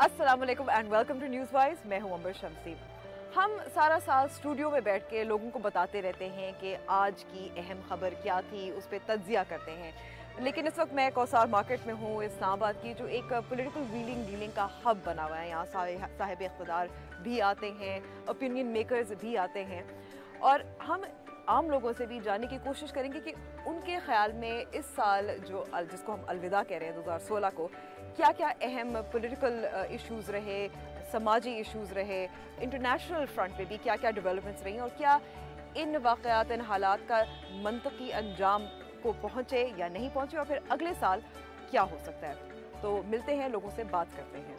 अस्सलाम वालेकुम and welcome to news wise. मैं हूं अंबर शमसी। हम सारा साल स्टूडियो में बैठ के लोगों को बताते रहते हैं कि आज की अहम खबर क्या थी, उस पर तज्जिया करते हैं। लेकिन इस वक्त मैं कौसार मार्केट में हूँ, इस्लामाबाद की, जो एक पॉलिटिकल व्हीलिंग डीलिंग का हब बना हुआ है। यहाँ साहिब इख्तिदार भी आते हैं, ओपिनियन मेकर्स भी आते हैं, और हम आम लोगों से भी जानने की कोशिश करेंगे कि उनके ख्याल में इस साल जिसको हम अलविदा कह रहे हैं 2016 को, क्या क्या अहम पॉलिटिकल इश्यूज़ रहे, समाजी इश्यूज़ रहे, इंटरनेशनल फ्रंट पे भी क्या क्या डेवलपमेंट्स रही, और क्या इन वाक़यात, इन हालात का मंतकी अंजाम को पहुँचे या नहीं पहुँचे, और फिर अगले साल क्या हो सकता है। तो मिलते हैं, लोगों से बात करते हैं।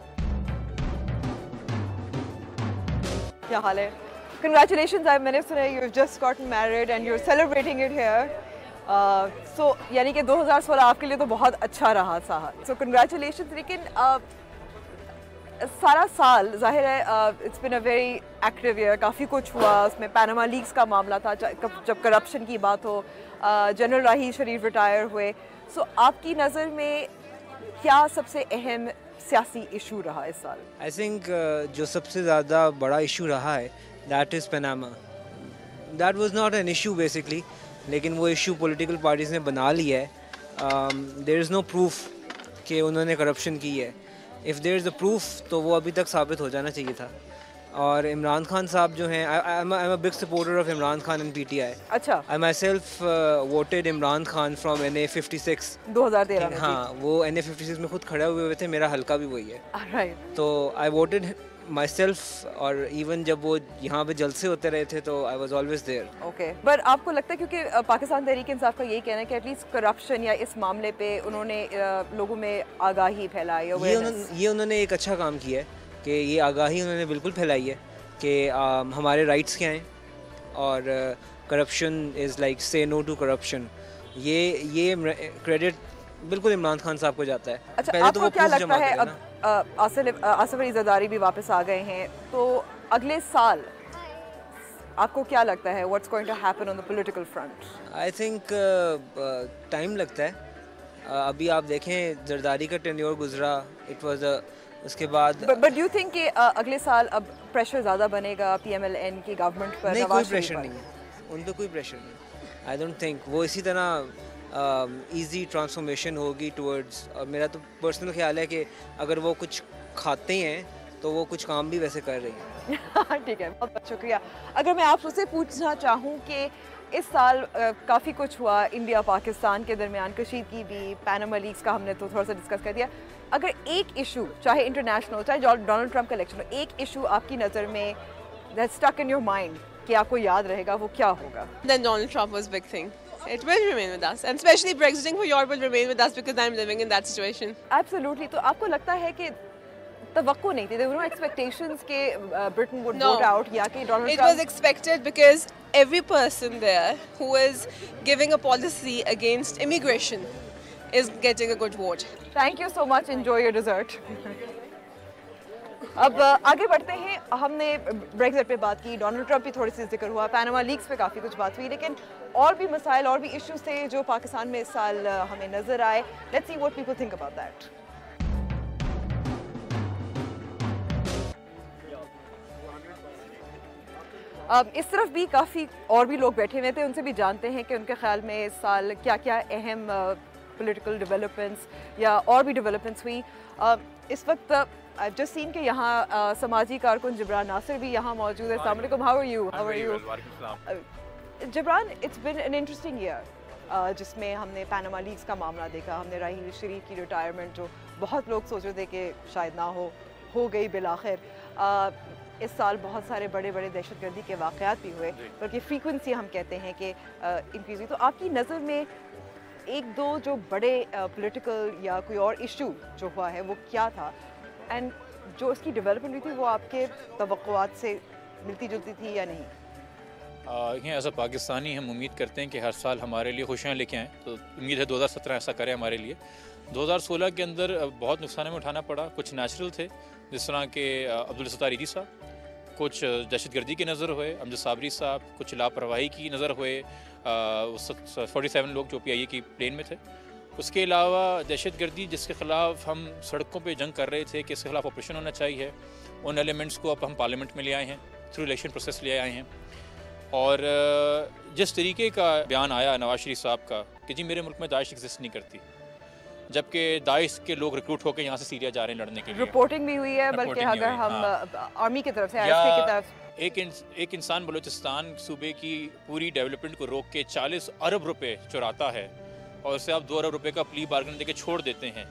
क्या हाल है? Congratulations, मैंने सुना है you've just gotten married and you're celebrating it here. So यानी कि 2016 आपके लिए तो बहुत अच्छा रहा साहब। So congratulations। लेकिन सारा साल जाहिर है it's been a very active year, काफ़ी कुछ हुआ। उसमें पैनामा लीक्स का मामला था, जब करप्शन की बात हो, जनरल राही शरीफ रिटायर हुए। So आपकी नज़र में क्या सबसे अहम सियासी इशू रहा इस साल? आई थिंक जो सबसे ज़्यादा बड़ा इशू रहा है that is Panama. That was not an issue basically, लेकिन वो इशू पॉलिटिकल पार्टीज़ ने बना लिया है। देयर इज़ नो प्रूफ कि उन्होंने करप्शन की है। If there is a proof तो वो अभी तक साबित हो जाना चाहिए था। और इमरान खान साहब जो हैं, I am a big supporter of Imran Khan and PTI. अच्छा। I myself voted Imran Khan from NA56 2013 में। हाँ, वो NA56 में खुद खड़े हुए थे, मेरा हल्का भी वही है। राइट। तो आई वोटेड माई सेल्फ, और इवन जब वो यहाँ पे जलसे होते रहे थे तो I was always there. Okay, पर आपको लगता है, क्योंकि पाकिस्तान तहरीक इंसाफ का यही कहना है कि एटलीस्ट करप्शन या इस मामले पे उन्होंने लोगों में आगाही फैलाई, ये उन्होंने एक अच्छा काम किया है कि ये आगाही उन्होंने बिल्कुल फैलाई है कि हमारे राइट्स क्या हैं, और करप्शन इज़ लाइक से नो टू करप्शन। ये क्रेडिट बिल्कुल इमरान खान साहब को जाता है। अच्छा, पहले तो वो क्या लगता है, अब आसिफ अली ज़रदारी भी वापस आ गए हैं, तो अगले साल आपको क्या लगता है what's going to happen on the political front? I think time लगता है। अभी आप देखें, जरदारी का टेन्योर गुजरा, इट वाज उसके बाद। बट डू यू थिंक कि अगले साल अब प्रेशर ज़्यादा बनेगा PMLN की गवर्नमेंट पर? नहीं, कोई प्रेशर नहीं है उन पर, कोई प्रेशर नहीं। आई डोंट थिंक वो इसी तरह इजी ट्रांसफॉर्मेशन होगी टुवर्ड्स। और मेरा तो पर्सनल ख्याल है कि अगर वो कुछ खाते हैं तो वो कुछ काम भी वैसे कर रही हैं। ठीक है, बहुत बहुत शुक्रिया। अगर मैं आपसे पूछना चाहूँ कि इस साल काफ़ी कुछ हुआ इंडिया पाकिस्तान के दरमियान, कशीदगी भी, पैनामा लीक्स का हमने तो थोड़ा सा डिस्कस कर दिया। अगर एक इशू, चाहे इंटरनेशनल हो, चाहे डोनाल्ड ट्रंप का इलेक्शन हो, एक इशू आपकी नज़र में that stuck in your mind कि आपको याद रहेगा, वो क्या होगा? Then Donald Trump was a big thing. It will remain with us, and especially Brexiting for Europe will remain with us because I'm living in that situation. Absolutely. तो आपको लगता है कि तवक्को नहीं थी, there were no expectations कि Britain would No. vote out, या कि Donald It Trump? was expected because every person there who is giving a policy against immigration is getting a good vote. Thank you so much. Enjoy your dessert. अब आगे बढ़ते हैं। हमने Brexit पे बात की, डोनाल्ड ट्रंप भी थोड़ी सी जिक्र हुआ, पैनामा लीक्स पे काफ़ी कुछ बात हुई, लेकिन और भी मसाइल और भी इश्यूज थे जो पाकिस्तान में इस साल हमें नज़र आए। Let's see what people think about that. अब इस तरफ भी काफ़ी और भी लोग बैठे हुए थे, उनसे भी जानते हैं कि उनके ख्याल में इस साल क्या क्या अहम पॉलिटिकल डेवलपमेंट्स या और भी डेवलपमेंट्स हुई। इस वक्त I've just seen कि यहाँ समाजी कारकुन जिब्रान नासिर भी यहाँ मौजूद है। अस्सलाम वालेकुम, how are you? How are you? Jibran, it's been an interesting year, जिसमें हमने पैनामा लीक्स का मामला देखा, हमने राही शरीफ की रिटायरमेंट जो बहुत लोग सोच रहे थे कि शायद ना हो गई बिलाखिर। इस साल बहुत सारे बड़े बड़े दहशतगर्दी के वाक़यात भी हुए, बल्कि फ्रीक्वेंसी हम कहते हैं कि इंक्रीज़ हुई। तो आपकी नज़र में एक दो जो बड़े पॉलिटिकल या कोई और इशू जो हुआ है वो क्या था, एंड जो इसकी डेवलपमेंट हुई थी वो आपके तवक्कुआत से मिलती जुलती थी या नहीं? एज अ पाकिस्तानी हम उम्मीद करते हैं कि हर साल हमारे लिए खुशियाँ लेके आएँ, तो उम्मीद है 2017 ऐसा करे हमारे लिए। 2016 के अंदर बहुत नुकसान में उठाना पड़ा। कुछ नेचुरल थे, जिस तरह के अब्दुल सत्तार ईदी साहब, कुछ दहशतगर्दी के नज़र हुए अमजद साबरी साहब, कुछ लापरवाही की नज़र हुए 47 लोग जो PIA की प्लेन में थे, उसके अलावा दहशतगर्दी जिसके ख़िलाफ़ हम सड़कों पे जंग कर रहे थे कि इसके ख़िलाफ़ ऑपरेशन होना चाहिए, उन एलिमेंट्स को अब हम पार्लियामेंट में ले आए हैं, थ्रू इलेक्शन प्रोसेस ले आए हैं। और जिस तरीके का बयान आया नवाज शरीफ साहब का कि जी मेरे मुल्क में दाइश एग्जिस्ट नहीं करती, जबकि दाइश के लोग रिक्रूट होकर यहाँ से सीरिया जा रहे हैं लड़ने के लिए। रिपोर्टिंग भी हुई है, बल्कि अगर हम आर्मी की तरफ से, आईएसपी की तरफ एक इंसान बलूचिस्तान सूबे की पूरी डेवलपमेंट को रोक के 40 अरब रुपए चुराता है और उससे आप 2 अरब रुपए का प्ली बार्गन देके छोड़ देते हैं।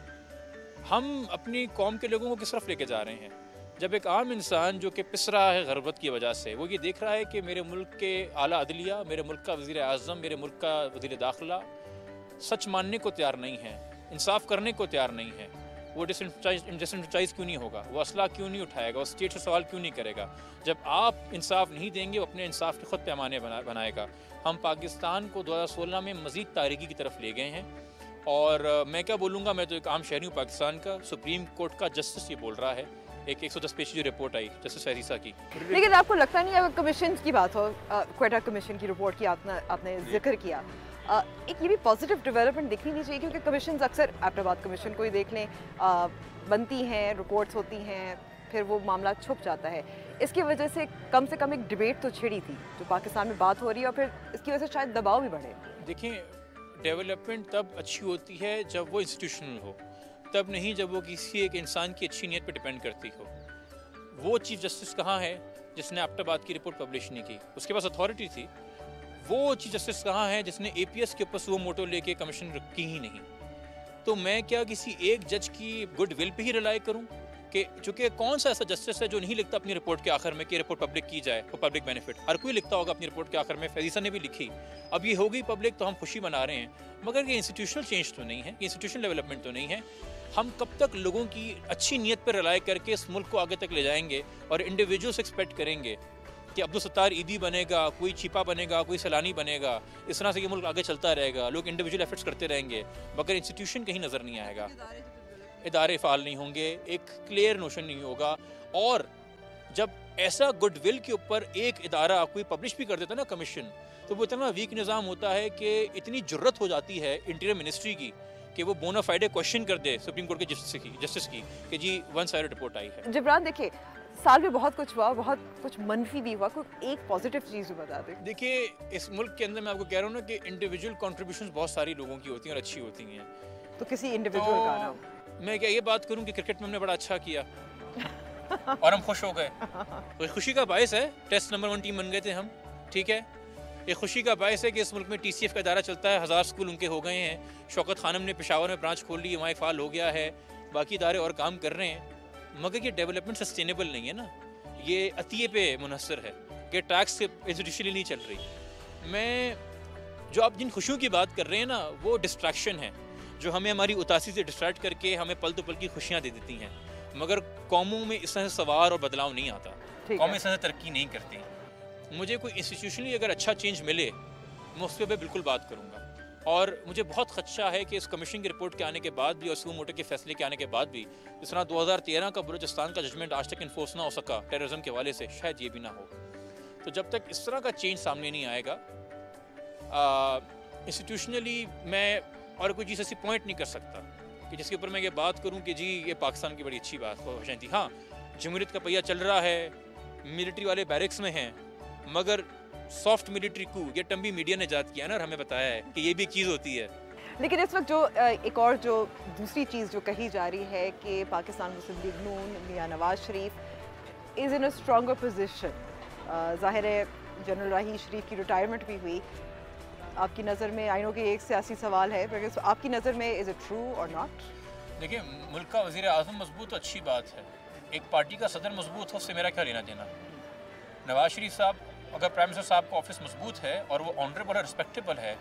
हम अपनी कौम के लोगों को किस तरफ लेके जा रहे हैं? जब एक आम इंसान जो कि पिस रहा है गरबत की वजह से, वो ये देख रहा है कि मेरे मुल्क के आला अदलिया, मेरे मुल्क का वज़ीर आज़म, मेरे मुल्क का वज़ीर दाखिला सच मानने को तैयार नहीं है, इंसाफ करने को तैयार नहीं है, वो डिसइंफ्रेंचाइज क्यों नहीं होगा, वो असला क्यों नहीं उठाएगा, वो स्टेट से सवाल क्यों नहीं करेगा? जब आप इंसाफ नहीं देंगे, वो अपने इंसाफ के खुद पैमाने बनाएगा। हम पाकिस्तान को 2016 में मज़ीद तारीकी की तरफ ले गए हैं। और मैं क्या बोलूँगा, मैं तो एक आम शहरी हूँ पाकिस्तान का। सुप्रीम कोर्ट का जस्टिस ये बोल रहा है, एक 110 पेज की रिपोर्ट आई जस्टिस फैरीसा की। लेकिन आपको लगता नहीं अगर कमीशन की बात हो, क्वेटा कमीशन की रिपोर्ट की आपने जिक्र किया, एक ये भी पॉजिटिव डेवलपमेंट दिखनी नहीं चाहिए? क्योंकि कमीशन अक्सर, एबटाबाद कमीशन को ही देख लें, बनती हैं, रिपोर्ट्स होती हैं, फिर वो मामला छुप जाता है। इसकी वजह से कम एक डिबेट तो छिड़ी थी जो पाकिस्तान में बात हो रही है, और फिर इसकी वजह से शायद दबाव भी बढ़े। देखिए, डेवलपमेंट तब अच्छी होती है जब वो इंस्टीट्यूशनल हो, तब नहीं जब वो किसी एक इंसान की अच्छी नीयत पर डिपेंड करती हो। वो चीफ जस्टिस कहाँ है जिसने एबटाबाद की रिपोर्ट पब्लिश नहीं की? उसके पास अथॉरिटी थी। वो चीफ जस्टिस कहाँ है जिसने APS के ऊपर सुओ मोटो लेके कमीशन की ही नहीं? तो मैं क्या किसी एक जज की good will pay he rely करूँ? कि चूँकि कौन सा ऐसा जस्टिस है जो नहीं लिखता अपनी रिपोर्ट के आखिर में कि रिपोर्ट पब्लिक की जाए फॉर पब्लिक बेनिफिट? हर कोई लिखता होगा अपनी रिपोर्ट के आखिर में। फैजीसा ने भी लिखी, अब ये हो गई पब्लिक तो हम खुशी मना रहे हैं, मगर ये इंस्टीट्यूशनल चेंज तो नहीं है, ये इंस्टीट्यूशनल डेवलपमेंट तो नहीं है। हम कब तक लोगों की अच्छी नीयत पर रिलाई करके इस मुल्क को आगे तक ले जाएंगे और इंडिविजुअल्स एक्सपेक्ट करेंगे कि अब्दुल सत्तार ईदी बनेगा, कोई छिपा बनेगा, कोई सैलानी बनेगा, इस तरह से ये मुल्क आगे चलता रहेगा, लोग इंडिविजुअल एफर्ट्स करते रहेंगे, मगर इंस्टीट्यूशन कहीं नज़र नहीं आएगा, इदारे फ़ाल नहीं होंगे, एक क्लियर नोशन नहीं होगा। और जब ऐसा गुडविल के ऊपर एक इदारा कोई पब्लिश भी कर देता है ना कमीशन, तो वो इतना वीक निज़ाम होता है कि इतनी जुर्रत हो जाती है इंटीरियर मिनिस्ट्री की कि वो बोनाफाइडे क्वेश्चन कर दे सुप्रीम कोर्ट के जस्टिस की कि जी वन साइड रिपोर्ट आई है। जिब्रान, देखिए साल में बहुत कुछ हुआ, बहुत कुछ मनफी भी हुआ, कोई एक पॉजिटिव चीज़ बता दें। देखिए, इस मुल्क के अंदर मैं आपको कह रहा हूँ ना कि इंडिविजुअल कॉन्ट्रीब्यूशन बहुत सारी लोगों की होती हैं और अच्छी होती हैं। तो किसी इंडिविजुअल का नाम? मैं क्या ये बात करूं कि क्रिकेट में हमने बड़ा अच्छा किया और हम खुश हो गए, तो खुशी का बायस है। टेस्ट नंबर 1 टीम बन गए थे हम, ठीक है। ये खुशी का बायस है कि इस मुल्क में TCF का इदारा चलता है, 1000 स्कूल उनके हो गए हैं। शौकत खानम ने पेशावर में ब्रांच खोल ली, वहाँ एक फाल हो गया है, बाकी इदारे और काम कर रहे हैं। मगर ये डेवलपमेंट सस्टेनेबल नहीं है ना, ये अतिये पे मुनहसर है, ये टैक्स से इंस्टीट्यूशनली नहीं चल रही। मैं जो आप जिन खुशियों की बात कर रहे हैं ना, वो डिस्ट्रैक्शन है जो हमें हमारी उतासी से डिस्ट्रैक्ट करके हमें पल तो पल की खुशियाँ दे देती हैं, मगर कौमों में इस तरह से सवार और बदलाव नहीं आता, कौमें इस तरह से तरक्की नहीं करती। मुझे कोई इंस्टीट्यूशनली अगर अच्छा चेंज मिले, मैं उस पर बिल्कुल बात करूँगा। और मुझे बहुत खदशा है कि इस कमीशन की रिपोर्ट के आने के बाद भी और सुप्रीम कोर्ट के फैसले के आने के बाद भी, जिस तरह 2013 का बलूचिस्तान का जजमेंट आज तक इन्फोर्स ना हो सका टेररिज्म के हवाले से, शायद ये भी ना हो। तो जब तक इस तरह का चेंज सामने नहीं आएगा, इंस्टीट्यूशनली मैं और कोई चीज़ ऐसी पॉइंट नहीं कर सकता कि जिसके ऊपर मैं ये बात करूं कि जी ये पाकिस्तान की बड़ी अच्छी बात हो थी। हाँ, जमहूरियत का पहिया चल रहा है, मिलिट्री वाले बैरिक्स में हैं, मगर सॉफ्ट मिलिट्री कू ये टम्बी मीडिया ने जात किया ना और हमें बताया है कि ये भी एक चीज़ होती है। लेकिन इस वक्त जो एक और जो दूसरी चीज़ जो कही जा रही है कि Pakistan Muslim League Noon Mian Nawaz Sharif is in a stronger position. ज़ाहिर है जनरल राही शरीफ की रिटायरमेंट भी हुई। आपकी नज़र में, आई नो कि एक सियासी सवाल है, पर आपकी नज़र में इज़ इट ट्रू और नॉट? देखिए, मुल्क का वज़ीर आज़म मजबूत तो अच्छी बात है, एक पार्टी का सदर मजबूत हो उससे मेरा क्या लेना देना। नवाज शरीफ साहब, अगर प्राइम मिनिस्टर साहब का ऑफिस मजबूत है और वो ऑनरेबल और रिस्पेक्टेबल है,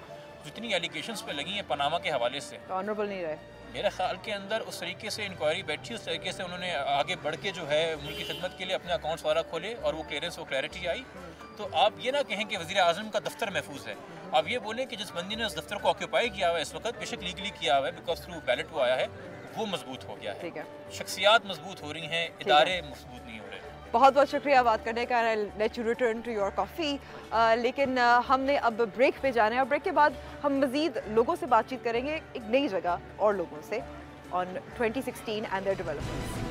जितनी एलिगेशंस पे लगी हैं पनामा के हवाले से, तो ऑनरेबल नहीं रहे मेरे ख्याल के अंदर। उस तरीके से इंक्वायरी बैठी, उस तरीके से उन्होंने आगे बढ़ के जो है मुल्क की खिदमत के लिए अपने अकाउंट्स वारा खोले और वो क्लियरेंस, वो क्लैरिटी आई। तो आप ये ना कहें कि वज़ीर आज़म का दफ्तर महफूज है, आप ये बोलें कि जिस बंदी ने उस दफ्तर को ऑक्यूपाई किया हुआ है इस वक्त, बेशक लीगली किया हुआ है बिकॉज थ्रू बैलेट वो आया है, वो मजबूत हो गया है। शख्सियात मजबूत हो रही हैं, इदारे मजबूत नहीं हो रहे। बहुत बहुत शुक्रिया बात करने का। Let you return to your coffee. लेकिन हमने अब ब्रेक पे जाना है और ब्रेक के बाद हम मज़ीद लोगों से बातचीत करेंगे एक नई जगह और लोगों से ऑन 2016 एंड देयर डेवलपमेंट्स।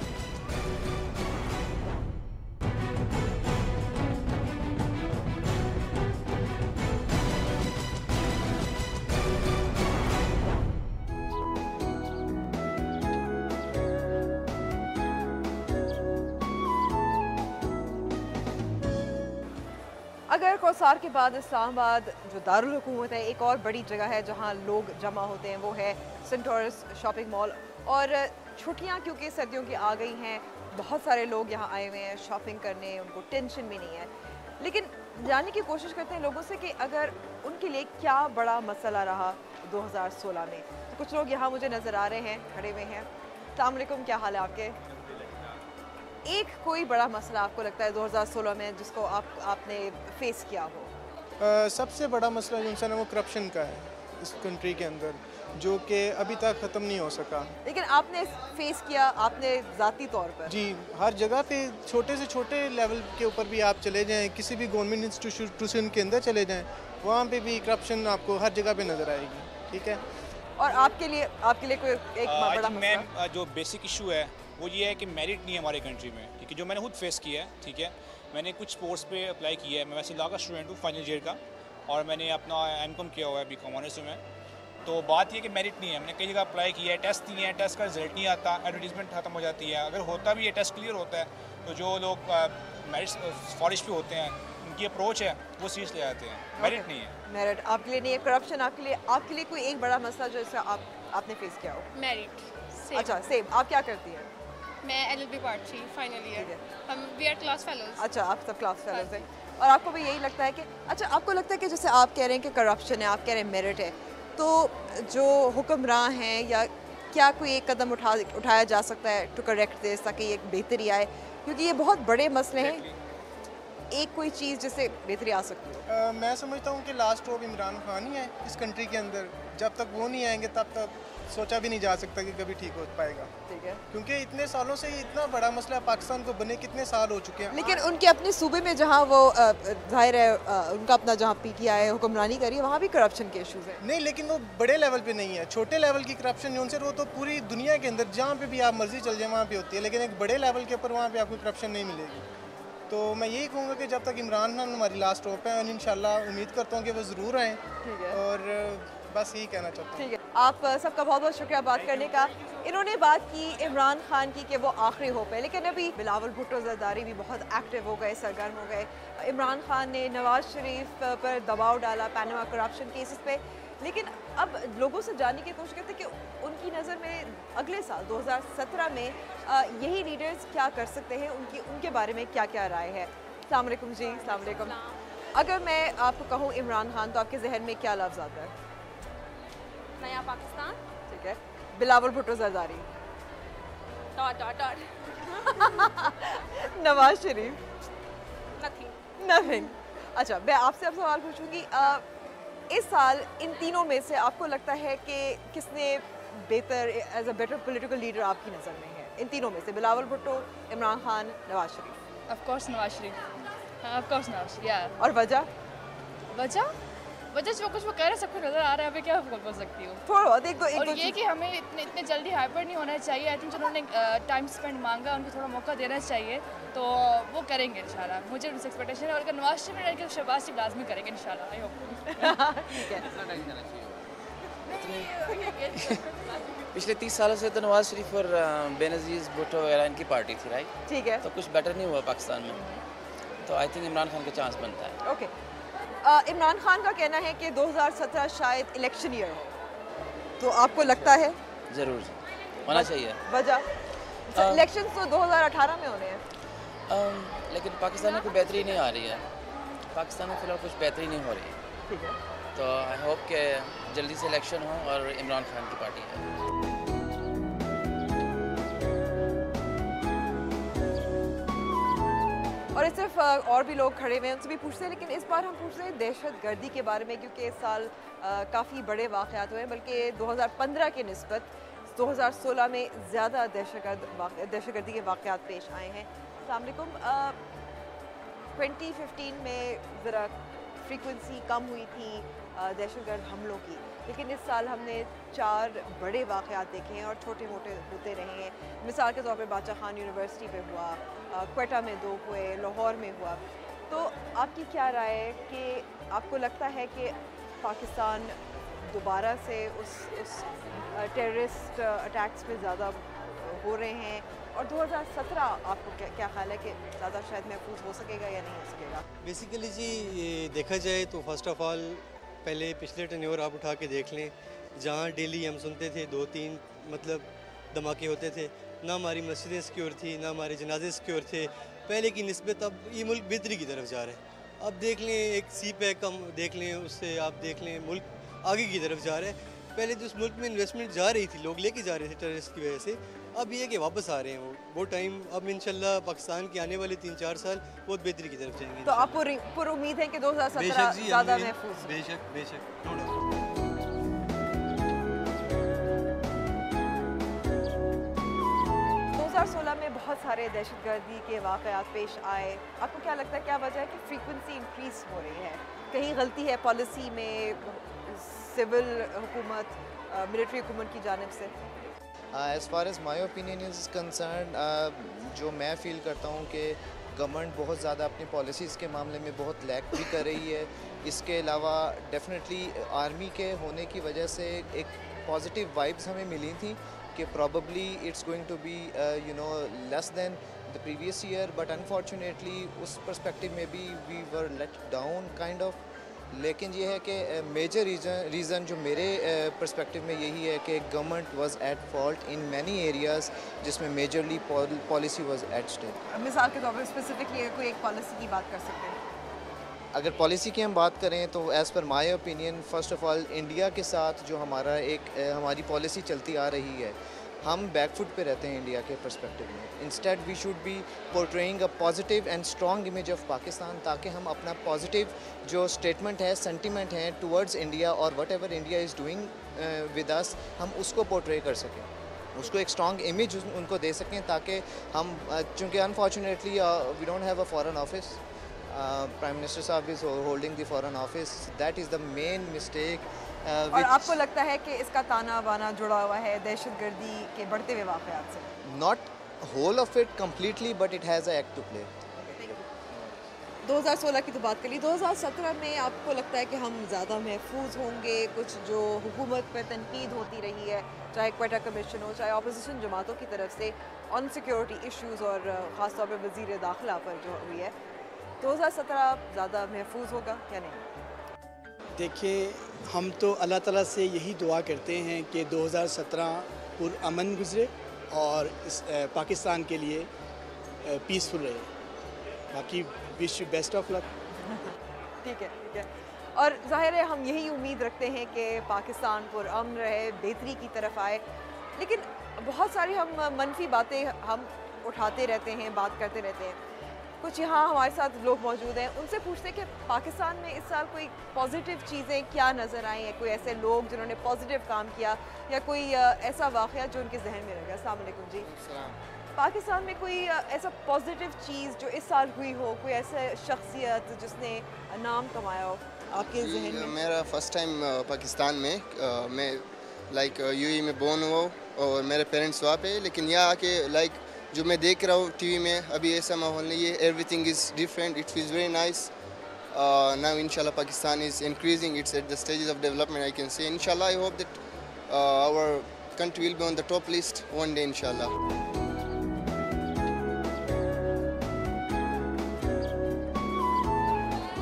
अगर कौसार के बाद इस्लामाबाद जो दारुल हुकूमत है, एक और बड़ी जगह है जहां लोग जमा होते हैं, वो है सेंटोरस शॉपिंग मॉल। और छुट्टियां क्योंकि सर्दियों की आ गई हैं, बहुत सारे लोग यहां आए हुए हैं शॉपिंग करने, उनको टेंशन भी नहीं है। लेकिन जानने की कोशिश करते हैं लोगों से कि अगर उनके लिए क्या बड़ा मसला रहा 2016 में। तो कुछ लोग यहाँ मुझे नज़र आ रहे हैं, खड़े हुए हैं। अस्सलाम वालेकुम, क्या हाल है आपके? एक कोई बड़ा मसला आपको लगता है 2016 में जिसको आपने फेस किया हो? सबसे बड़ा मसला जो है वो करप्शन का है इस कंट्री के अंदर, जो कि अभी तक ख़त्म नहीं हो सका। लेकिन आपने फेस किया, आपने ज़ाती तौर पर? जी, हर जगह पे छोटे से छोटे लेवल के ऊपर भी आप चले जाएं, किसी भी गवर्नमेंट इंस्टीट्यूशन के अंदर चले जाएं, वहाँ पे भी करप्शन आपको हर जगह पे नज़र आएगी। ठीक है। और आपके लिए कोई एक बड़ा मसला? जो बेसिक इशू है वो ये है कि मेरिट नहीं है हमारे कंट्री में। ठीक है, जो मैंने खुद फेस किया है। ठीक है, मैंने कुछ स्पोर्ट्स पे अप्लाई किया है। मैं वैसे लॉ का स्टूडेंट हूँ, फाइनल ईयर का, और मैंने अपना एमकॉम किया हुआ है बीकॉम ऑनर्स में। तो बात ये कि मेरिट नहीं है। मैंने कई जगह अप्लाई किया है, टेस्ट दिए हैं, टेस्ट का रिजल्ट नहीं आता, एडवर्टीजमेंट खत्म हो जाती है। अगर होता भी है, टेस्ट क्लियर होता है, तो जो लोग मेरिट सिफारिश पे होते हैं, उनकी अप्रोच है वो सीरियस ले जाते हैं। मेरिट नहीं है। मेरिट आपके लिए नहीं है, करप्शन आपके लिए कोई एक बड़ा मसला जो इससे आपने फेस किया हो? मेरिट। अच्छा, सेम। आप क्या करती हैं? मैं LLB पार्ट 3 फाइनल ईयर। हम वी आर क्लास फेलोज। अच्छा, आप सब क्लास फेलोज हैं। और आपको भी यही लगता है कि अच्छा, आपको लगता है कि जैसे आप कह रहे हैं कि करप्शन है, आप कह रहे हैं मेरिट है, तो जो हुक्मरान हैं या क्या कोई एक कदम उठाया जा सकता है टू करेक्ट दिस, ताकि एक बेहतरी आए? क्योंकि ये बहुत बड़े मसले हैं, एक कोई चीज़ जिससे बेहतरी आ सकती हो। मैं समझता हूँ कि लास्ट होप इमरान खान ही है इस कंट्री के अंदर। जब तक वो नहीं आएंगे तब तक सोचा भी नहीं जा सकता कि कभी ठीक हो पाएगा। ठीक है, क्योंकि इतने सालों से ये इतना बड़ा मसला पाकिस्तान को बने कितने साल हो चुके हैं। लेकिन उनके अपने सूबे में जहाँ वो जाहिर है उनका अपना जहाँ PTI हुक्मरानी करी है, वहाँ भी करप्शन के इशूज़ हैं। नहीं, लेकिन वो बड़े लेवल पे नहीं है, छोटे लेवल की करप्शन जो उनसे वो तो पूरी दुनिया के अंदर जहाँ पे भी आप मर्जी चल जाए वहाँ पे होती है। लेकिन एक बड़े लेवल के ऊपर वहाँ पे आपको करप्शन नहीं मिलेगी। तो मैं यही कहूँगा कि जब तक इमरान खान हमारी लास्ट होप है, और इंशाल्लाह उम्मीद करता हूँ कि वो ज़रूर आएँ। ठीक है, और बस यही कहना चाहता हूँ। ठीक है। आप सबका बहुत बहुत शुक्रिया बात करने का। इन्होंने बात की इमरान खान की कि वो आखिरी होप है, लेकिन अभी बिलावल भुट्टो जरदारी भी बहुत एक्टिव हो गए, सरगर्म हो गए। इमरान खान ने नवाज शरीफ पर दबाव डाला पैनामा करप्शन केसेस पे। लेकिन अब लोगों से जानने की कोशिश करते हैं कि उनकी नज़र में अगले साल 2017 में यही लीडर्स क्या कर सकते हैं, उनके बारे में क्या क्या राय है। अस्सलाम वालेकुम जी। अस्सलाम वालेकुम। अगर मैं आपको कहूँ इमरान खान, तो आपके जहन में क्या लफ्ज़ आता है? नया पाकिस्तान। ठीक है। बिलावल भुट्टो जरदारी। नवाज शरीफ। नथिंग। अच्छा, मैं आपसे अब सवाल पूछूंगी, इस साल इन तीनों में से आपको लगता है कि किसने बेहतर as a better political leader आपकी नज़र में है? इन तीनों में से Bilawal Bhutto, Imran Khan, Nawaz Sharif. Of course Nawaz Sharif. Of course Nawaz Sharif, या। और वजह जो कुछ वो कह रहे हैं सबको नजर आ रहा है, अभी क्या बोल सकती हूँ। थोड़ा बहुत एक दो और ये कि हमें इतने जल्दी हाइपर नहीं होना चाहिए। आई थिंक जिन्होंने टाइम स्पेंड मांगा उनको थोड़ा मौका देना चाहिए, तो वो करेंगे इंशाल्लाह। मुझे उनसे एक्सपेक्टेशन है, और अगर नवाज शरीफ रहेंगे तो शहबाज शरीफ लाजमी करेंगे इंशाल्लाह। I hope. ठीक है। पिछले 30 सालों से तो नवाज शरीफ और बेनज़ीर भुट्टो वगैरह इनकी पार्टी थी, राइट? ठीक है। तो कुछ बेटर नहीं हुआ पाकिस्तान में, तो आई थिंक इमरान खान का चांस बनता है। ओके। इमरान खान का कहना है कि 2017 शायद इलेक्शन ईयर हो, तो आपको लगता है? ज़रूर होना चाहिए। वजह इलेक्शन तो 2018 में होने हैं। लेकिन पाकिस्तान में कोई बेहतरी नहीं आ रही है। पाकिस्तान में फ़िलहाल कुछ बेहतरी नहीं हो रही है। ठीक है। तो आई होप कि जल्दी से इलेक्शन हो और इमरान खान की पार्टी है। और इस सिर्फ और भी लोग खड़े हुए हैं, उनसे भी पूछते हैं, लेकिन इस बार हम पूछ रहे हैं दहशत गर्दी के बारे में, क्योंकि इस साल काफ़ी बड़े वाक़यात हुए हैं, बल्कि 2015 के निस्बत 2016 में ज़्यादा दहशतगर्दी के वाक़यात पेश आए हैं। अस्सलाम वालेकुम। 2015 में ज़रा फ्रीक्वेंसी कम हुई थी दहशतगर्द हमलों की, लेकिन इस साल हमने 4 बड़े वाक़यात देखे हैं और छोटे मोटे होते रहे हैं। मिसाल के तौर पर बादशाह खान यूनिवर्सिटी पे हुआ, क्वेटा में 2 हुए, लाहौर में हुआ। तो आपकी क्या राय है कि आपको लगता है कि पाकिस्तान दोबारा से उस टेररिस्ट अटैक्स पे ज़्यादा हो रहे हैं, और 2017 आपको क्या ख्याल है कि ज़्यादा शायद महफूज हो सकेगा या नहीं हो सकेगा? बेसिकली जी ये देखा जाए तो फर्स्ट ऑफ ऑल पहले पिछले टेन्योर आप उठा के देख लें, जहाँ डेली हम सुनते थे 2-3 मतलब धमाके होते थे, ना हमारी मस्जिदें सिक्योर थी, ना हमारे जनाजे सिक्योर थे पहले की निस्बत। अब ये मुल्क बेहतरी की तरफ जा रहा है। अब देख लें एक सी पैक हम देख लें, उससे आप देख लें मुल्क आगे की तरफ जा रहा है। पहले तो उस मुल्क में इन्वेस्टमेंट जा रही थी, लोग लेके जा रहे थे टेररिस्ट की वजह से, अब ये कि वापस आ रहे हैं वो टाइम। अब इंशाल्लाह पाकिस्तान के आने वाले 3-4 साल बहुत बेहतरी की तरफ जाएंगे। तो आप पर उम्मीद है कि 2017 ज़्यादा महफूज? बेशक बेशक। 2016 में बहुत सारे दहशतगर्दी के वाक़यात पेश आए। आपको क्या लगता है क्या वजह है कि फ्रीक्वेंसी इंक्रीज़ हो रही है? कहीं गलती है पॉलिसी में, सिविल हुकूमत, मिलिट्री हुकूमत की जानिब से? As far as my opinion is concern, जो मैं फ़ील करता हूँ कि गवर्नमेंट बहुत ज़्यादा अपनी पॉलिसीज़ के मामले में बहुत लैक भी कर रही है। इसके अलावा डेफिनेटली आर्मी के होने की वजह से एक पॉजिटिव वाइब्स हमें मिली थी कि probably it's going to be less than the previous year, but unfortunately उस पर्सपेक्टिव में भी we were let down kind of. लेकिन ये है कि मेजर रीज़न जो मेरे पर्सपेक्टिव में यही है कि government was at fault in many areas जिसमें majorly policy was at stake. मिसाल के तौर पर स्पेसिफिकली कोई एक पॉलिसी की बात कर सकते हैं? अगर पॉलिसी की हम बात करें तो as per my opinion first of all India के साथ जो हमारी पॉलिसी चलती आ रही है, हम बैकफुट पे रहते हैं इंडिया के पर्सपेक्टिव में। Instead we should be portraying a positive and strong image of Pakistan, ताकि हम अपना पॉजिटिव जो स्टेटमेंट है, सेंटिमेंट है टुवर्ड्स इंडिया और whatever India is doing with us, हम उसको पोर्ट्रे कर सकें, उसको एक स्ट्रॉन्ग इमेज उनको दे सकें, ताकि हम चूँकि unfortunately we don't have a foreign office, prime minister साहब is holding the foreign office, that is the main mistake. और आपको लगता है कि इसका ताना बाना जुड़ा हुआ है दहशतगर्दी के बढ़ते हुए वाक़यात से? Not whole of it completely, but it has a act to play. 2016 की तो बात करी, 2017 में आपको लगता है कि हम ज़्यादा महफूज होंगे? कुछ जो हुकूमत पर तनकीद होती रही है, चाहे क्वेटा कमीशन हो, चाहे अपोजिशन जमातों की तरफ से ऑन सिक्योरिटी इश्यूज़ और ख़ास तौर पर वज़ीर दाखिला पर जो हुई है, 2017 ज़्यादा महफूज होगा या नहीं? देखिए, हम तो अल्लाह ताला से यही दुआ करते हैं कि 2017 पुरअमन गुज़रे और इस पाकिस्तान के लिए पीसफुल रहे। बाकी wish you best of luck. ठीक है। और ज़ाहिर है हम यही उम्मीद रखते हैं कि पाकिस्तान पुरअमन रहे, बेहतरी की तरफ आए। लेकिन बहुत सारी हम मनफी बातें हम उठाते रहते हैं, बात करते रहते हैं। कुछ यहाँ हमारे साथ लोग मौजूद हैं, उनसे पूछते हैं कि पाकिस्तान में इस साल कोई पॉजिटिव चीज़ें क्या नज़र आई हैं, कोई ऐसे लोग जिन्होंने पॉजिटिव काम किया या कोई ऐसा वाक़या जो उनके जहन में रह गया। अस्सलाम वालेकुम जी। पाकिस्तान में कोई ऐसा पॉजिटिव चीज़ जो इस साल हुई हो, कोई ऐसा शख्सियत जिसने नाम कमाया हो आपके जहन में? मेरा फ़र्स्ट टाइम पाकिस्तान में, मैं लाइक यूएई में बोर्न हुआ और मेरे पेरेंट्स वहाँ पे, लेकिन यहाँ आके लाइक जो मैं देख रहा हूँ टीवी में, अभी ऐसा माहौल नहीं है, everything is different, it feels very nice. Now इंशाल्लाह Pakistan is increasing, it's at the stages of development I can say. इंशाल्लाह I hope that our country will be on the top list one day इंशाल्लाह।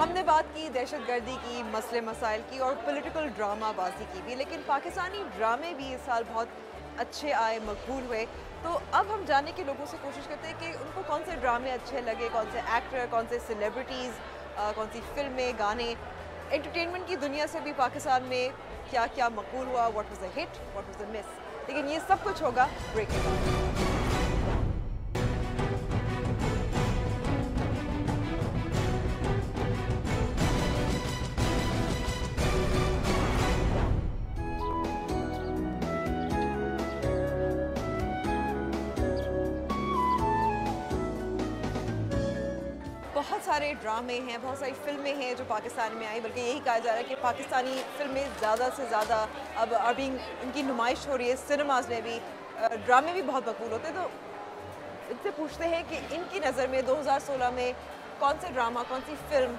हमने बात की दहशतगर्दी की, मसले मसाइल की और पॉलिटिकल ड्रामाबाजी की भी, लेकिन पाकिस्तानी ड्रामे भी इस साल बहुत अच्छे आए, मकबूल हुए। तो अब हम जानने के लोगों से कोशिश करते हैं कि उनको कौन से ड्रामे अच्छे लगे, कौन से एक्टर, कौन से सेलिब्रिटीज़, कौन सी फिल्में, गाने, एंटरटेनमेंट की दुनिया से भी पाकिस्तान में क्या क्या मकबूल हुआ, what was the hit, what was the miss. लेकिन ये सब कुछ होगा ब्रेक के बाद। सारे ड्रामे हैं, बहुत सारी फिल्में हैं जो पाकिस्तान में आई, बल्कि यही कहा जा रहा है कि पाकिस्तानी फिल्में ज़्यादा से ज़्यादा अब अभी इनकी नुमाइश हो रही है सिनेमाज में भी, ड्रामे भी बहुत मकबूल होते हैं। तो इनसे पूछते हैं कि इनकी नज़र में 2016 में कौन से ड्रामा, कौन सी फिल्म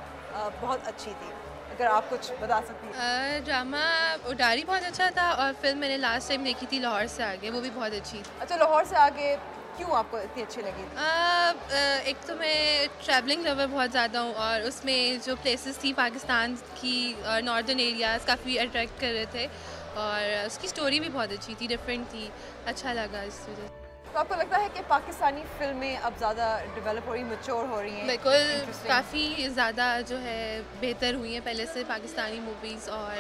बहुत अच्छी थी, अगर आप कुछ बता सकती हैं। ड्रामा उडारी बहुत अच्छा था, और फिल्म मैंने लास्ट टाइम देखी थी लाहौर से आगे, वो भी बहुत अच्छी थी। अच्छा, लाहौर से आगे क्यों आपको इतनी अच्छी लगी? एक तो मैं ट्रैवलिंग लवर बहुत ज़्यादा हूँ, और उसमें जो प्लेसेस थी पाकिस्तान की नॉर्दर्न एरियाज़ काफ़ी अट्रैक्ट कर रहे थे, और उसकी स्टोरी भी बहुत अच्छी थी, डिफरेंट थी, अच्छा लगा इस वजह से। तो आपको लगता है कि पाकिस्तानी फिल्में अब ज़्यादा डेवलप हो रही, मैच्योर हो रही हैं? बिल्कुल, काफ़ी ज़्यादा जो है बेहतर हुई हैं पहले से पाकिस्तानी मूवीज़, और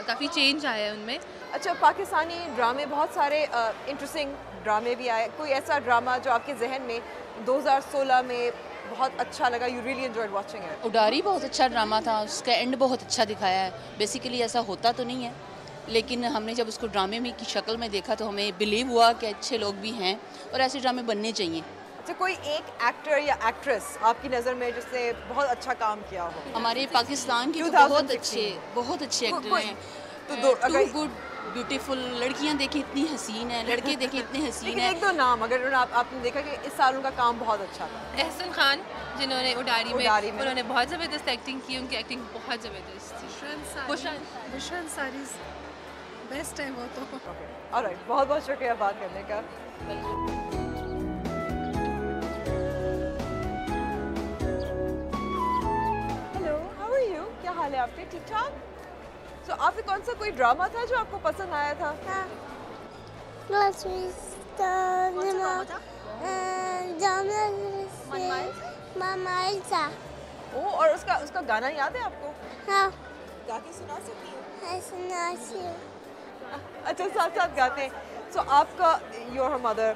काफ़ी चेंज आया है उनमें। अच्छा, पाकिस्तानी ड्रामे बहुत सारे इंटरेस्टिंग ड्रामे भी आए, कोई ऐसा ड्रामा जो आपके जहन में 2016 में बहुत अच्छा लगा, you really enjoyed watching it? Udaari बहुत अच्छा ड्रामा था, उसका एंड बहुत अच्छा दिखाया है। बेसिकली ऐसा होता तो नहीं है, लेकिन हमने जब उसको ड्रामे में की शक्ल में देखा तो हमें बिलीव हुआ कि अच्छे लोग भी हैं और ऐसे ड्रामे बनने चाहिए। अच्छा, कोई एक एक्टर या एक्ट्रेस आपकी नज़र में जिसने बहुत अच्छा काम किया हो? हमारे पाकिस्तान की तो बहुत अच्छे एक्टर हैं, तो अगर गुड ब्यूटीफुल लड़कियां देखें इतनी हसीन है, लड़के देखें इतने हसीन है। एक दो नाम अगर आपने देखा कि इस साल उनका काम बहुत अच्छा था। एहसन खान, जिन्होंने उडारी में उन्होंने बहुत ज़बरदस्त एक्टिंग की, उनकी एक्टिंग बहुत ज़बरदस्त थी। बुशरा अंसारी बेस्ट है वो तो। ऑलराइट, बहुत बहुत शुक्रिया बात करने का। Hello, how are you? क्या हाल है आपके? ठीक ठाक? तो आपने कौन सा कोई ड्रामा था जो आपको पसंद आया था? ओ, और उसका गाना याद है आपको? हाँ। गा के सुना सकती हैं? सुनाती हूँ। अच्छा, साथ साथ गाते हैं। सो आपका योर मदर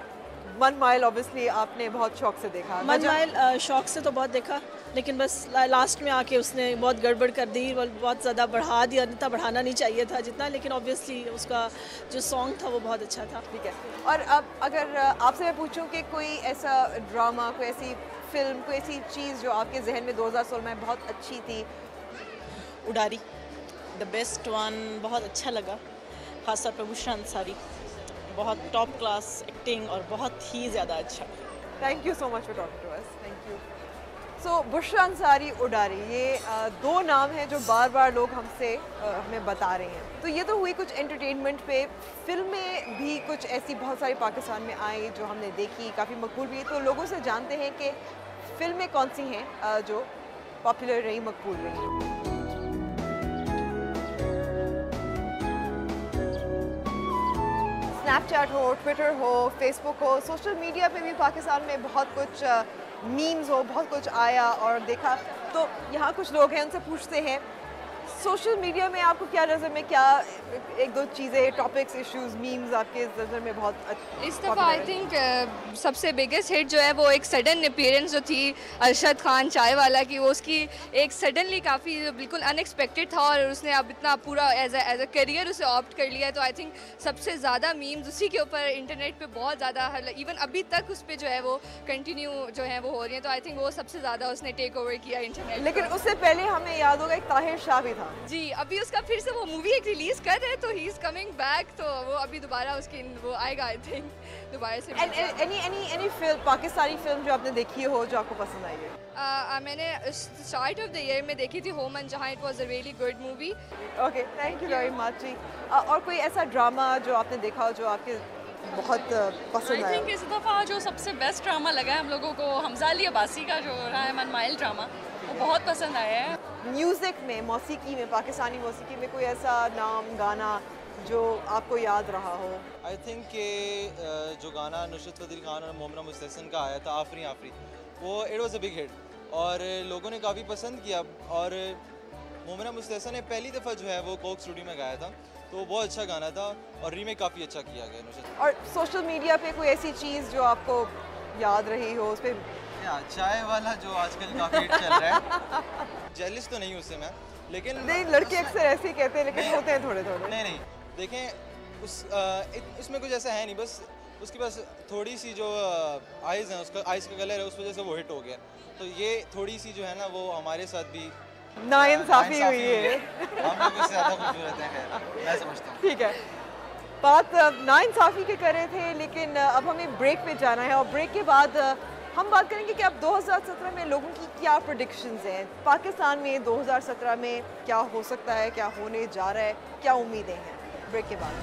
1 माइल ऑब्वियसली आपने बहुत शौक से देखा। 1 माइल शौक से तो बहुत देखा, लेकिन बस लास्ट में आके उसने बहुत गड़बड़ कर दी, बहुत ज़्यादा बढ़ा दिया, इतना बढ़ाना नहीं चाहिए था जितना, लेकिन ऑब्वियसली उसका जो सॉन्ग था वो बहुत अच्छा था। ठीक है, और अब अगर आपसे मैं पूछूं कि कोई ऐसा ड्रामा, कोई ऐसी फिल्म, कोई ऐसी चीज़ जो आपके जहन में 2016 में बहुत अच्छी थी? उडारी द बेस्ट वन, बहुत अच्छा लगा, खासतौर पर बुशरा अंसारी, बहुत टॉप क्लास एक्टिंग और बहुत ही ज़्यादा अच्छा। Thank you so much for talking to us. Thank you. So Bushra Ansari, Udaari, ये 2 नाम हैं जो बार बार लोग हमसे हमें बता रहे हैं। तो ये तो हुई कुछ एंटरटेनमेंट पे, फिल्में भी कुछ ऐसी बहुत सारी पाकिस्तान में आई जो हमने देखी, काफ़ी मकबूल भी। तो लोगों से जानते हैं कि फ़िल्में कौन सी हैं जो पॉपुलर रही, मकबूल रही। स्नैपचैट हो, ट्विटर हो, फेसबुक हो, सोशल मीडिया पे भी पाकिस्तान में बहुत कुछ मीम्स हो, बहुत कुछ आया और देखा। तो यहाँ कुछ लोग हैं, उनसे पूछते हैं सोशल मीडिया में आपको क्या नज़र में, क्या 1-2 चीज़ें, टॉपिक्स, इश्यूज, मीम्स आपके नज़र में बहुत इस दफ़ा आई थिंक सबसे बिगेस्ट हिट जो है वो एक सडन अपीयरेंस जो थी अरशद खान चाय वाला की, वो उसकी एक सडनली काफ़ी बिल्कुल अनएक्सपेक्टेड था, और उसने अब इतना पूरा एज अ करियर उसे ऑप्ट कर लिया है। तो आई थिंक सबसे ज़्यादा मीम्स उसी के ऊपर इंटरनेट पे बहुत ज़्यादा, इवन अभी तक उस पर जो है वो कंटिन्यू जो है वो हो रही है। तो आई थिंक वो सबसे ज़्यादा उसने टेक ओवर किया इंटरनेट। लेकिन उससे पहले हमें याद होगा एक ताहिर शाह भी था। जी, अभी उसका फिर से वो मूवी एक रिलीज कर रहे हैं, तो ही इज कमिंग बैक, तो वो अभी दोबारा उसकी वो आएगा आई थिंक दोबारा से। एनी फिल्म, पाकिस्तानी फिल्म जो आपने देखी हो जो आपको पसंद आई है? मैंने स्टार्ट ऑफ द ईयर में देखी थी Ho Mann, Jahaan it was a really good movie. Okay, thank you very much ji. और कोई ऐसा ड्रामा जो आपने देखा हो जो आपके बहुत पसंद आया? आई थिंक इस दफ़ा जो सबसे बेस्ट ड्रामा लगा है हम लोगों को हमजा अली अब्बासी का जो रहा है 1 माइल ड्रामा, वो बहुत पसंद आया है। म्यूज़िक में, मौसीकी में, पाकिस्तानी मौसीकी में कोई ऐसा नाम, गाना जो आपको याद रहा हो? आई थिंक कि जो गाना नुसरत फतेह अली खान और मोमना मुस्तहसन का आया था आफरी आफरी, वो it was a big hit और लोगों ने काफ़ी पसंद किया। और मोमना मुस्तहसन ने पहली दफ़ा जो है वो कोक स्टूडियो में गाया था, तो वो बहुत अच्छा गाना था और रीमेक काफ़ी अच्छा किया गया नुसरत। और सोशल मीडिया पे कोई ऐसी चीज़ जो आपको याद रही हो? उस पर चाय वाला जो आजकल काफ़ी हिट चल रहा है। जेलिस तो नहीं उससे मैं, लेकिन नहीं, लड़के अक्सर ऐसे ही कहते हैं, लेकिन होते हैं थोड़े थोड़े। नहीं, देखें उसमें कुछ ऐसा है नहीं, बस उसके पास थोड़ी सी जो आइज़ हैं, उसका आइज़ का कलर है, उस वजह से वो हिट हो गया। तो ये थोड़ी सी जो है ना, वो हमारे साथ भी नाइंसाफ़ी हुई है। हम लोग इससे ज़्यादा खूबसूरत हैं, मैं समझता हूँ। ठीक है, बात नाइंसाफ़ी के कर रहे थे, लेकिन अब हमें ब्रेक पे जाना है और ब्रेक के बाद हम बात करेंगे कि अब 2017 में लोगों की क्या प्रेडिक्शंस हैं, पाकिस्तान में 2017 में क्या हो सकता है, क्या होने जा रहा है, क्या उम्मीदें हैं। ब्रेक के बाद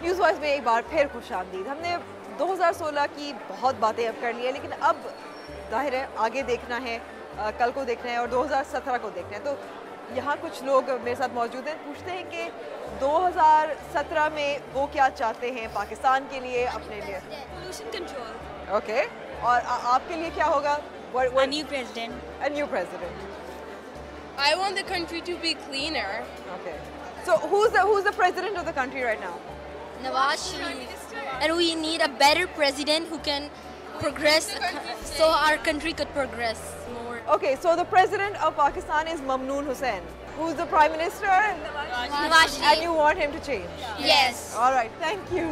न्यूज़ वॉइस में एक बार फिर खुशामदीद। हमने 2016 की बहुत बातें अब कर ली है, लेकिन अब जाहिर है आगे देखना है, कल को देखना है और 2017 को देखना है। तो यहाँ कुछ लोग मेरे साथ मौजूद हैं, पूछते हैं कि 2017 में वो क्या चाहते हैं पाकिस्तान के लिए, अपने लिए। Pollution control. ओके, और आपके लिए क्या होगा? A new president. A new president. I want the country to be cleaner. Okay. So who's the president of the country right now? Nawaz Sharif. And we need a better president who can progress so our country could progress more. Okay, so the president of Pakistan is Mamnoon Hussain. Who's the prime minister? Nawaz Sharif. And you want him to change? Yes. All right, thank you.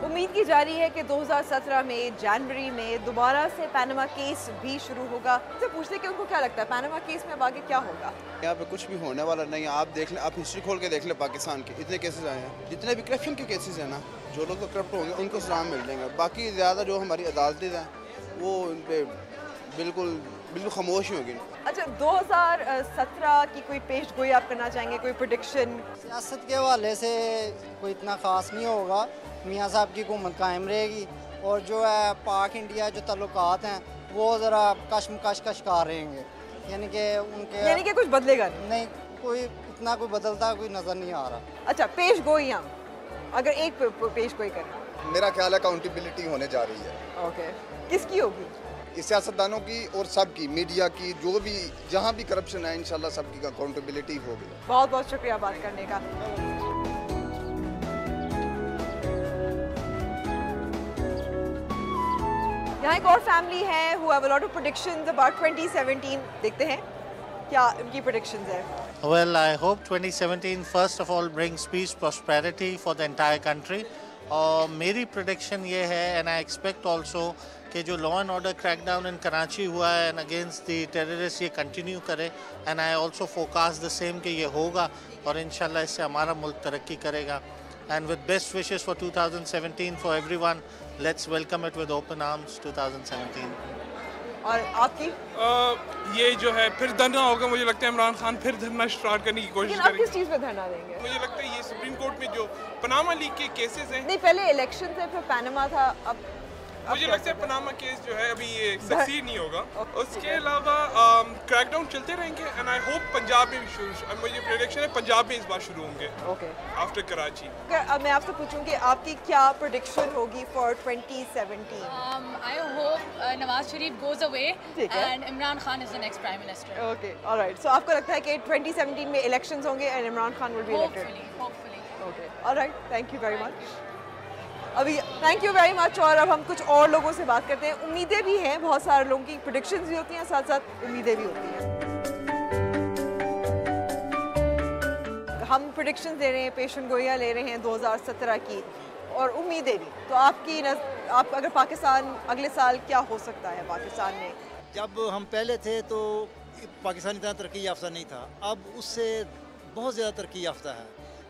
उम्मीद की जा रही है कि 2017 में जनवरी में दोबारा से पैनामा केस भी शुरू होगा। तो पूछते हैं कि उनको क्या लगता है पैनामा केस में अब आगे क्या होगा? यहाँ पे कुछ भी होने वाला नहीं है। आप देख लें, आप हिस्ट्री खोल के देख लें पाकिस्तान के, इतने केसेस आए हैं, जितने भी करप्शन के केसेस हैं ना, जो लोग करप्ट होंगे उनको सजा मिल जाएंगे। बाकी ज़्यादा जो हमारी अदालतें हैं वो उन पर बिल्कुल खामोश होगी। अच्छा, 2017 की कोई पेश गोई आप करना चाहेंगे, कोई प्रेडिक्शन? सियासत के हवाले से कोई इतना ख़ास नहीं होगा, मियाँ साहब की हुकूमत कायम रहेगी और जो है पाक इंडिया जो ताल्लुकात हैं वो ज़रा कशमकश का शिकार रहेंगे, यानी कि कुछ बदलेगा नहीं, कोई इतना कोई बदलता कोई नज़र नहीं आ रहा। अच्छा, पेश गोइयाँ अगर एक पेश गोई करना, मेरा ख्याल है अकाउंटेबिलिटी होने जा रही है। ओके, किसकी होगी? सियासतदानों की और सबकी, मीडिया की, जो भी जहाँ भी करप्शन है इंशाल्लाह सबकी अकाउंटेबिलिटी होगी। बहुत बहुत शुक्रिया बात करने का। यहाँ एक और फैमिली है who have a lot of predictions about 2017। देखते हैं क्या उनकी predictions है। Well, I hope 2017 first of all brings peace, prosperity for the entire country. और मेरी prediction ये है, and I expect also कि जो law and order crackdown in Karachi हुआ है and against the terrorists ये continue करे, and I also forecast the same कि ये होगा और इंशाल्लाह इससे हमारा मुल्क तरक्की करेगा। And with best wishes for 2017 for everyone, let's welcome it with open arms 2017. और आपकी? ये जो है फिर धरना होगा, मुझे लगता है इमरान खान फिर धरना स्टार्ट करने की कोशिश करेंगे। आप किस चीज़ पे धरना देंगे? मुझे लगता है ये सुप्रीम कोर्ट में जो पनामा लीक के केसेस हैं। नहीं, पहले इलेक्शन से फिर पैनामा था, अब मुझे लगता है पनामा केस जो है अभी ये सक्सीड नहीं होगा। उसके अलावा क्रैकडाउन चलते रहेंगे एंड आई होप पंजाब में भी शुरू, मुझे प्रेडिक्शन है पंजाब में इस बार शुरू होंगे। Okay, after Karachi. अब मैं आपसे पूछूं कि आपकी क्या प्रेडिक्शन होगी for 2017? I hope Nawaz Sharif goes away and Imran Khan is the next prime minister. Okay, alright. So आपको लगता है कि 2017 में इलेक्शंस होंगे and Imran Khan will be elected? Hopefully. Okay, alright, thank you very much. अभी थैंक यू वेरी मच। और अब हम कुछ और लोगों से बात करते हैं। उम्मीदें भी हैं, बहुत सारे लोगों की प्रेडिक्शंस भी होती हैं, साथ साथ उम्मीदें भी होती हैं। हम प्रेडिक्शंस दे रहे हैं, पेशन गोइयाँ ले रहे हैं 2017 की और उम्मीदें भी। तो आप अगर पाकिस्तान अगले साल क्या हो सकता है पाकिस्तान में? जब हम पहले थे तो पाकिस्तान इतना तरक्की याफ्ता नहीं था, अब उससे बहुत ज़्यादा तरक्की याफ्ता है।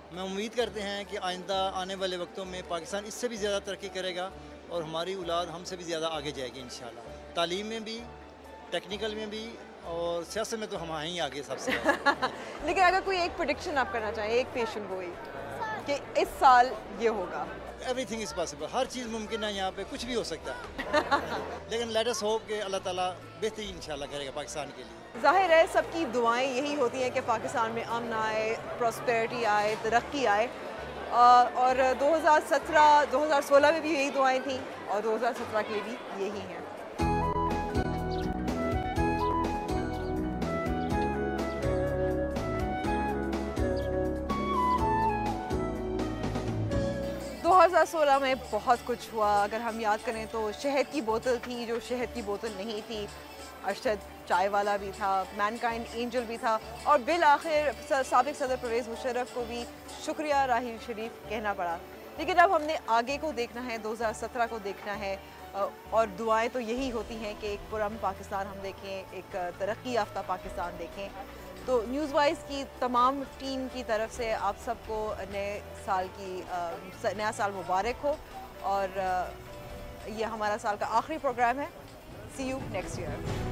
मैं उम्मीद करते हैं कि आइंदा आने वाले वक्तों में पाकिस्तान इससे भी ज़्यादा तरक्की करेगा और हमारी औलाद हमसे भी ज़्यादा आगे जाएगी इंशाल्लाह। तालीम में भी, टेक्निकल में भी और सियासत में तो हम ही आगे सबसे। लेकिन अगर कोई एक प्रेडिक्शन आप करना चाहें, एक पेशन गोई कि इस साल ये होगा? एवरीथिंग इज़ पॉसिबल, हर चीज़ मुमकिन है, यहाँ पे कुछ भी हो सकता है। लेकिन लेट अस होप कि अल्लाह ताला बेहतरी इंशाल्लाह करेगा पाकिस्तान के लिए। जाहिर है सबकी दुआएं यही होती हैं कि पाकिस्तान में अमन आए, प्रॉस्पेरिटी आए, तरक्की आए। और 2017, 2016 में भी यही दुआएं थी और 2017 के लिए भी यही हैं। 2016 में बहुत कुछ हुआ। अगर हम याद करें तो शहद की बोतल थी जो शहद की बोतल नहीं थी, अरशद चाय वाला भी था, मैनकाइंड एंजल भी था, और बिल आखिर साबिक सदर परवेज़ मुशर्रफ को भी शुक्रिया राहील शरीफ कहना पड़ा। लेकिन अब हमने आगे को देखना है, 2017 को देखना है, और दुआएं तो यही होती हैं कि एक पुरअमन पाकिस्तान हम देखें, एक तरक्की याफ्ता पाकिस्तान देखें। तो न्यूज़ वाइज की तमाम टीम की तरफ से आप सबको नया साल मुबारक हो, और ये हमारा साल का आखिरी प्रोग्राम है। सी यू नेक्स्ट ईयर।